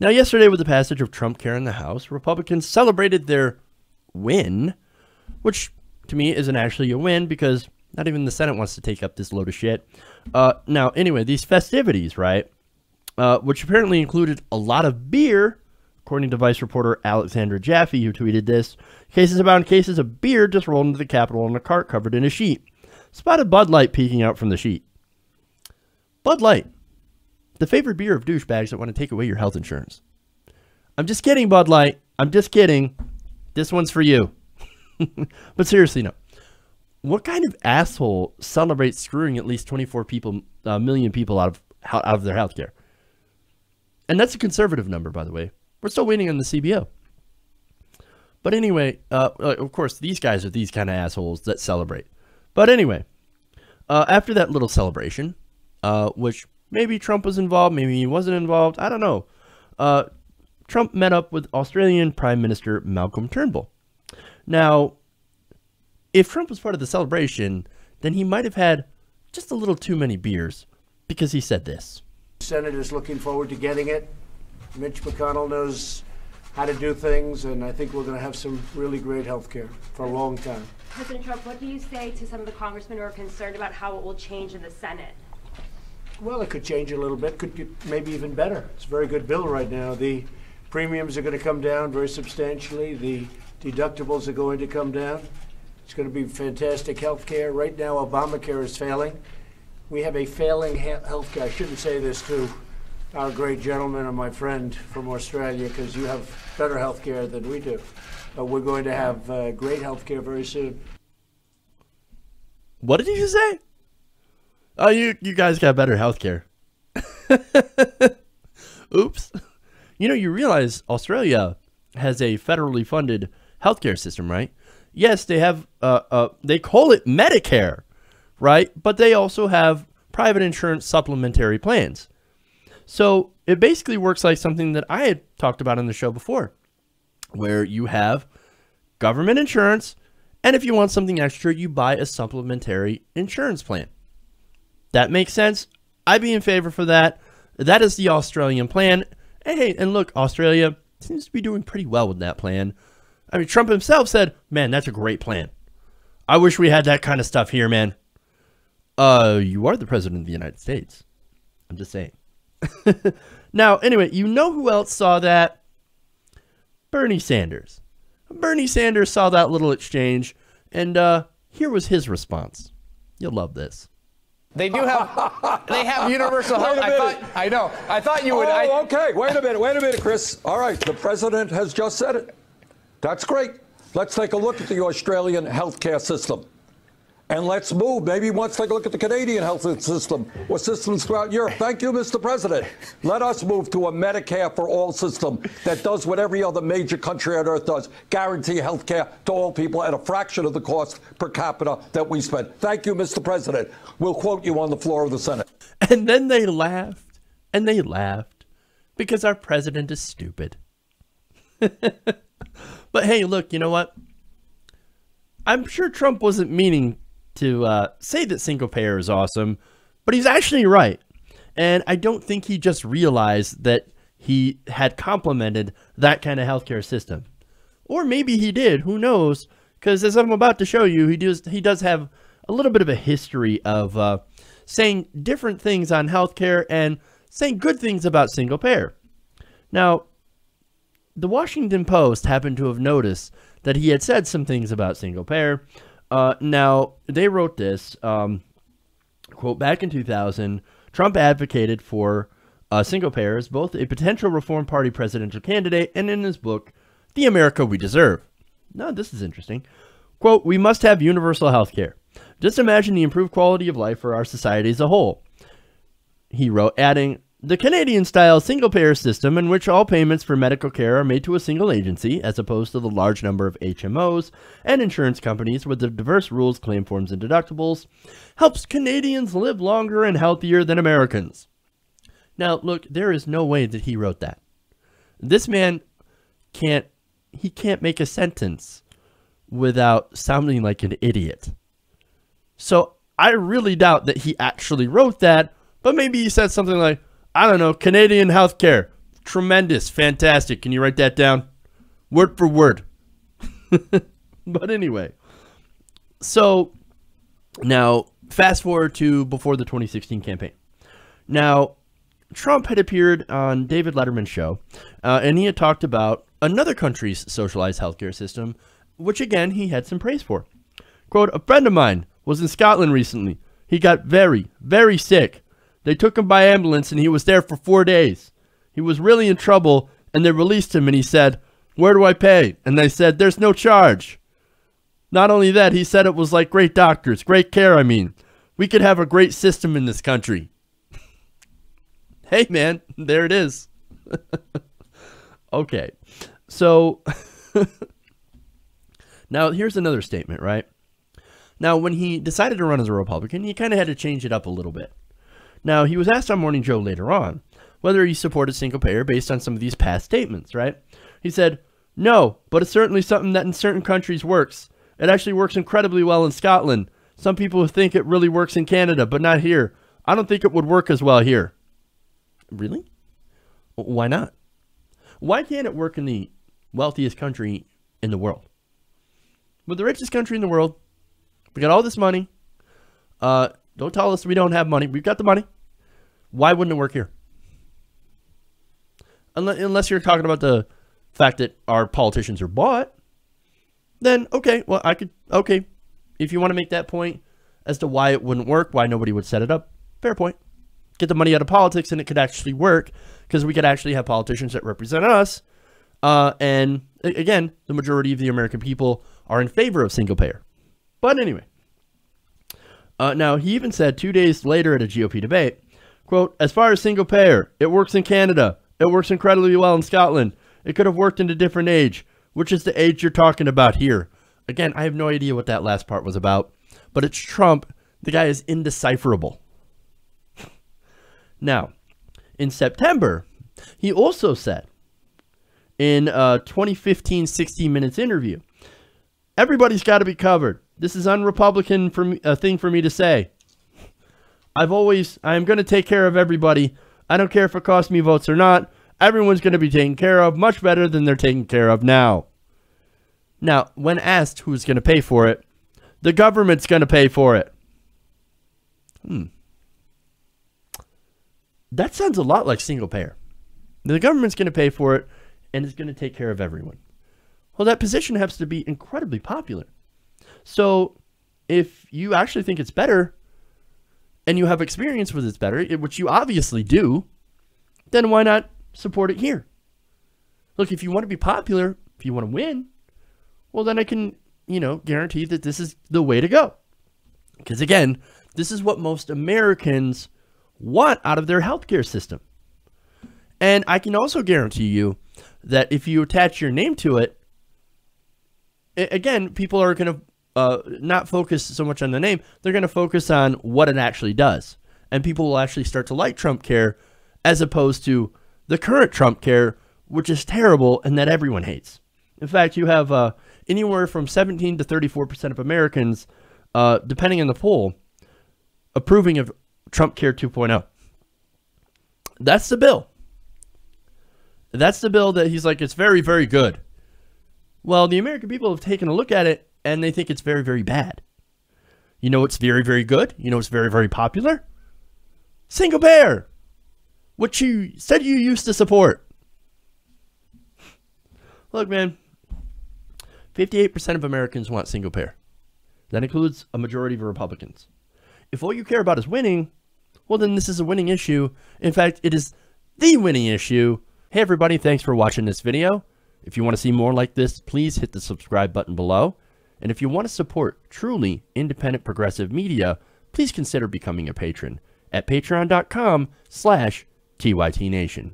Now, yesterday, with the passage of Trump Care in the House, Republicans celebrated their win, which to me isn't actually a win because not even the Senate wants to take up this load of shit. Now, anyway, these festivities, right, which apparently included a lot of beer, according to Vice reporter Alexandra Jaffe, who tweeted this, cases abound cases of beer just rolled into the Capitol on a cart covered in a sheet. Spotted Bud Light peeking out from the sheet. Bud Light, the favorite beer of douchebags that want to take away your health insurance. I'm just kidding, Bud Light. I'm just kidding. This one's for you. But seriously, no. What kind of asshole celebrates screwing at least 24 million people out of their health care? And that's a conservative number, by the way. We're still waiting on the CBO. But anyway, of course, these guys are these kind of assholes that celebrate. But anyway, after that little celebration, which maybe Trump was involved, maybe he wasn't involved, I don't know. Trump met up with Australian Prime Minister Malcolm Turnbull. Now, if Trump was part of the celebration, then he might have had just a little too many beers, because he said this. The Senate is looking forward to getting it. Mitch McConnell knows how to do things, and I think we're going to have some really great health care for a long time. President Trump, what do you say to some of the congressmen who are concerned about how it will change in the Senate? Well, it could change a little bit, could get maybe even better. It's a very good bill right now. The premiums are going to come down very substantially. The deductibles are going to come down. It's going to be fantastic health care. Right now, Obamacare is failing. We have a failing health care. I shouldn't say this to our great gentleman and my friend from Australia, because you have better health care than we do. But we're going to have great health care very soon. What did you just say? Oh, you guys got better health care. Oops. You know, you realize Australia has a federally funded healthcare system, right? Yes, they have, they call it Medicare, right? But they also have private insurance supplementary plans. So it basically works like something that I had talked about on the show before, where you have government insurance, and if you want something extra, you buy a supplementary insurance plan. That makes sense. I'd be in favor for that. That is the Australian plan. And hey, and look, Australia seems to be doing pretty well with that plan. I mean, Trump himself said, man, that's a great plan. I wish we had that kind of stuff here, man. You are the president of the United States. I'm just saying. Now, anyway, you know who else saw that? Bernie Sanders. Bernie Sanders saw that little exchange, and here was his response. You'll love this. They do have, they have universal health. I thought you would. Oh, okay. Wait a minute, Chris. All right, the president has just said it. That's great. Let's take a look at the Australian healthcare system. And let's move. Maybe once take a look at the Canadian health system or systems throughout Europe. Thank you, Mr. President. Let us move to a Medicare for all system that does what every other major country on earth does. Guarantee health care to all people at a fraction of the cost per capita that we spend. Thank you, Mr. President. We'll quote you on the floor of the Senate. And then they laughed, and they laughed, because our president is stupid. But hey, look, you know what? I'm sure Trump wasn't meaning to say that single payer is awesome, but he's actually right. And I don't think he just realized that he had complimented that kind of healthcare system. Or maybe he did, who knows? Because as I'm about to show you, he does have a little bit of a history of saying different things on healthcare and saying good things about single payer. Now, the Washington Post happened to have noticed that he had said some things about single payer. Now, they wrote this, quote, back in 2000, Trump advocated for single payer as both a potential Reform Party presidential candidate and in his book, The America We Deserve. Now, this is interesting. Quote, we must have universal health care. Just imagine the improved quality of life for our society as a whole. He wrote, adding, the Canadian-style single-payer system in which all payments for medical care are made to a single agency, as opposed to the large number of HMOs and insurance companies with their diverse rules, claim forms, and deductibles, helps Canadians live longer and healthier than Americans. Now, look, there is no way that he wrote that. This man can't make a sentence without sounding like an idiot. So I really doubt that he actually wrote that, but maybe he said something like, I don't know, Canadian healthcare. Tremendous. Fantastic. Can you write that down? Word for word. But anyway. So, now, fast forward to before the 2016 campaign. Now, Trump had appeared on David Letterman's show, and he had talked about another country's socialized healthcare system, which, again, he had some praise for. Quote, a friend of mine was in Scotland recently. He got very, very sick. They took him by ambulance, and he was there for 4 days. He was really in trouble, and they released him, and he said, where do I pay? And they said, there's no charge. Not only that, he said it was like great doctors, great care, I mean. We could have a great system in this country. Hey, man, there it is. Okay, so now here's another statement, right? Now, when he decided to run as a Republican, he kind of had to change it up a little bit. Now, he was asked on Morning Joe later on whether he supported single payer based on some of these past statements, right? He said, no, but it's certainly something that in certain countries works. It actually works incredibly well in Scotland. Some people think it really works in Canada, but not here. I don't think it would work as well here. Really? Why not? Why can't it work in the wealthiest country in the world? We're the richest country in the world. We got all this money. Don't tell us we don't have money. We've got the money. Why wouldn't it work here? Unless you're talking about the fact that our politicians are bought, then okay, well, okay. If you want to make that point as to why it wouldn't work, why nobody would set it up, fair point. Get the money out of politics and it could actually work because we could actually have politicians that represent us. And again, the majority of the American people are in favor of single payer. But anyway, now he even said 2 days later at a GOP debate, quote, as far as single payer, it works in Canada. It works incredibly well in Scotland. It could have worked in a different age, which is the age you're talking about here. Again, I have no idea what that last part was about, but it's Trump. The guy is indecipherable. Now, in September, he also said in a 2015 60 Minutes interview, everybody's got to be covered. This is un-Republican thing for me to say. I'm going to take care of everybody. I don't care if it costs me votes or not. Everyone's going to be taken care of much better than they're taken care of now. Now, when asked who's going to pay for it, the government's going to pay for it. That sounds a lot like single payer. The government's going to pay for it, and it's going to take care of everyone. Well, that position happens to be incredibly popular. So if you actually think it's better, and you have experience with it's better, which you obviously do, then why not support it here? Look, if you want to be popular, if you want to win, well, then I can, guarantee that this is the way to go. Because again, this is what most Americans want out of their healthcare system. And I can also guarantee you that if you attach your name to it, again, people are going to not focus so much on the name. They're going to focus on what it actually does. And people will actually start to like Trump Care as opposed to the current Trump Care, which is terrible and that everyone hates. In fact, you have anywhere from 17 to 34% of Americans, depending on the poll, approving of Trump Care 2.0. That's the bill. That's the bill that he's like, it's very, very good. Well, the American people have taken a look at it and they think it's very, very bad. You know what's very, very good? You know what's very, very popular? Single payer, which you said you used to support. Look, man, 58% of Americans want single payer. That includes a majority of Republicans. If all you care about is winning, well, then this is a winning issue. In fact, it is the winning issue. Hey, everybody, thanks for watching this video. If you want to see more like this, please hit the subscribe button below. And if you want to support truly independent progressive media, please consider becoming a patron at patreon.com/TYTNation.